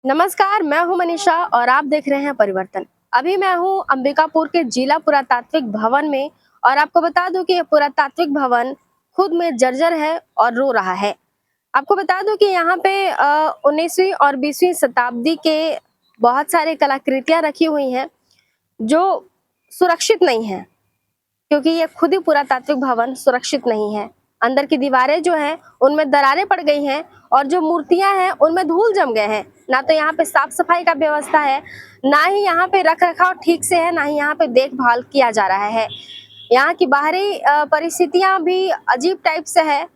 नमस्कार, मैं हूं मनीषा और आप देख रहे हैं परिवर्तन। अभी मैं हूं अंबिकापुर के जिला पुरातात्विक भवन में और आपको बता दूं कि ये पुरातात्विक भवन खुद में जर्जर है और रो रहा है। आपको बता दूं कि यहाँ पे 19वीं और 20वीं शताब्दी के बहुत सारे कलाकृतियां रखी हुई हैं जो सुरक्षित नहीं है, क्योंकि ये खुद ही पुरातात्विक भवन सुरक्षित नहीं है। अंदर की दीवारें जो हैं उनमें दरारें पड़ गई हैं और जो मूर्तियां हैं उनमें धूल जम गए हैं। ना तो यहाँ पे साफ सफाई का व्यवस्था है, ना ही यहाँ पे रख रखाव ठीक से है, ना ही यहाँ पे देखभाल किया जा रहा है। यहाँ की बाहरी परिस्थितियां भी अजीब टाइप से है।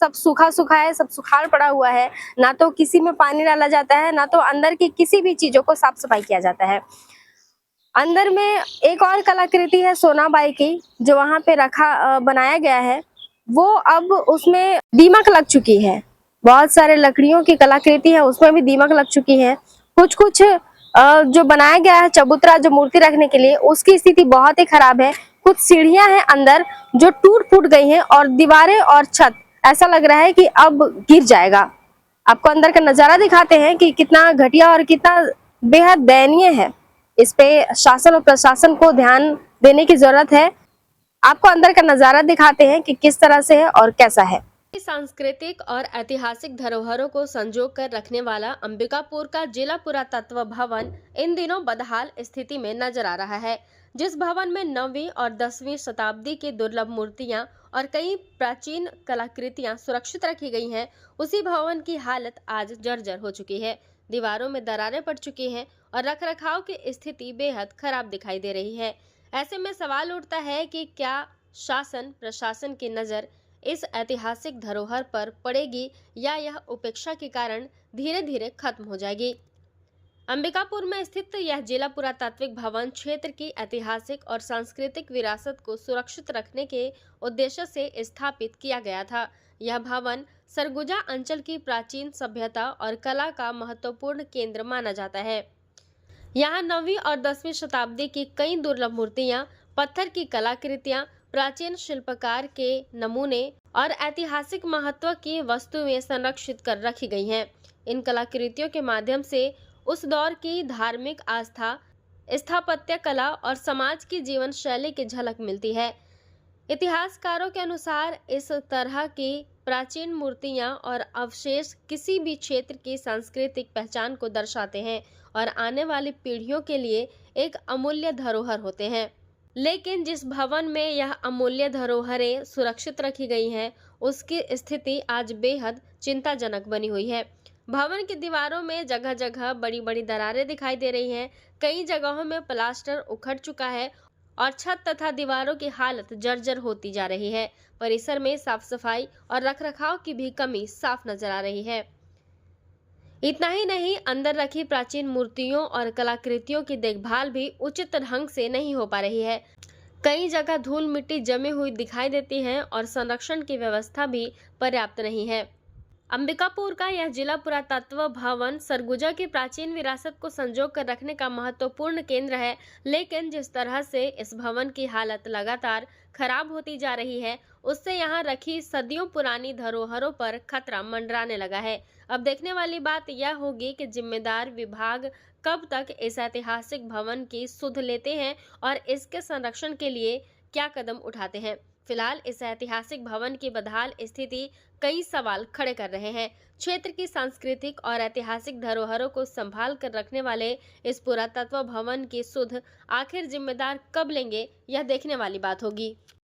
सब सूखा सूखा है, सब सुखाड़ पड़ा हुआ है। ना तो किसी में पानी डाला जाता है, ना तो अंदर की किसी भी चीजों को साफ सफाई किया जाता है। अंदर में एक और कलाकृति है सोनाबाई की, जो वहां पे बनाया गया है। वो अब उसमें दीमक लग चुकी है। बहुत सारे लकड़ियों की कलाकृति है, उसमें भी दीमक लग चुकी है। कुछ कुछ जो बनाया गया है चबूतरा, जो मूर्ति रखने के लिए, उसकी स्थिति बहुत ही खराब है। कुछ सीढ़ियां हैं अंदर जो टूट फूट गई हैं और दीवारें और छत ऐसा लग रहा है कि अब गिर जाएगा। आपको अंदर का नजारा दिखाते हैं कि कितना घटिया और कितना बेहद दयनीय है। इस पे शासन और प्रशासन को ध्यान देने की जरूरत है। आपको अंदर का नजारा दिखाते हैं कि किस तरह से है और कैसा है। सांस्कृतिक और ऐतिहासिक धरोहरों को संजो कर रखने वाला अंबिकापुर का जिला पुरातत्व भवन इन दिनों बदहाल स्थिति में नजर आ रहा है। जिस भवन में 9वीं और 10वीं शताब्दी की दुर्लभ मूर्तियां और कई प्राचीन कलाकृतियां सुरक्षित रखी गई हैं, उसी भवन की हालत आज जर्जर हो चुकी है। दीवारों में दरारें पड़ चुकी हैं और रखरखाव की स्थिति बेहद खराब दिखाई दे रही है। ऐसे में सवाल उठता है कि क्या शासन प्रशासन की नज़र इस ऐतिहासिक धरोहर पर पड़ेगी या यह उपेक्षा के कारण धीरे धीरे खत्म हो जाएगी। अंबिकापुर में स्थित यह जिला पुरातात्विक भवन क्षेत्र की ऐतिहासिक और सांस्कृतिक विरासत को सुरक्षित रखने के उद्देश्य से स्थापित किया गया था। यह भवन सरगुजा अंचल की प्राचीन सभ्यता और कला का महत्वपूर्ण केंद्र माना जाता है। यहाँ 9वीं और 10वीं शताब्दी की कई दुर्लभ मूर्तियां, पत्थर की कलाकृतियां, प्राचीन शिल्पकार के नमूने और ऐतिहासिक महत्व की वस्तुएं संरक्षित कर रखी गई हैं। इन कलाकृतियों के माध्यम से उस दौर की धार्मिक आस्था, स्थापत्य कला और समाज की जीवन शैली की झलक मिलती है। इतिहासकारों के अनुसार इस तरह की प्राचीन मूर्तियां और अवशेष किसी भी क्षेत्र की सांस्कृतिक पहचान को दर्शाते हैं और आने वाली पीढ़ियों के लिए एक अमूल्य धरोहर होते हैं। लेकिन जिस भवन में यह अमूल्य धरोहरें सुरक्षित रखी गई हैं, उसकी स्थिति आज बेहद चिंताजनक बनी हुई है। भवन की दीवारों में जगह जगह बड़ी बड़ी दरारें दिखाई दे रही हैं। कई जगहों में प्लास्टर उखड़ चुका है और छत तथा दीवारों की हालत जर्जर होती जा रही है। परिसर में साफ सफाई और रखरखाव की भी कमी साफ नजर आ रही है। इतना ही नहीं, अंदर रखी प्राचीन मूर्तियों और कलाकृतियों की देखभाल भी उचित ढंग से नहीं हो पा रही है। कई जगह धूल मिट्टी जमी हुई दिखाई देती है और संरक्षण की व्यवस्था भी पर्याप्त नहीं है। अंबिकापुर का यह जिला पुरातत्व भवन सरगुजा की प्राचीन विरासत को संजो कर रखने का महत्वपूर्ण केंद्र है, लेकिन जिस तरह से इस भवन की हालत लगातार खराब होती जा रही है, उससे यहाँ रखी सदियों पुरानी धरोहरों पर खतरा मंडराने लगा है। अब देखने वाली बात यह होगी कि जिम्मेदार विभाग कब तक इस ऐतिहासिक भवन की सुध लेते हैं और इसके संरक्षण के लिए क्या कदम उठाते हैं। फिलहाल इस ऐतिहासिक भवन की बदहाल स्थिति कई सवाल खड़े कर रहे हैं। क्षेत्र की सांस्कृतिक और ऐतिहासिक धरोहरों को संभाल कर रखने वाले इस पुरातत्व भवन की सुध आखिर जिम्मेदार कब लेंगे, यह देखने वाली बात होगी।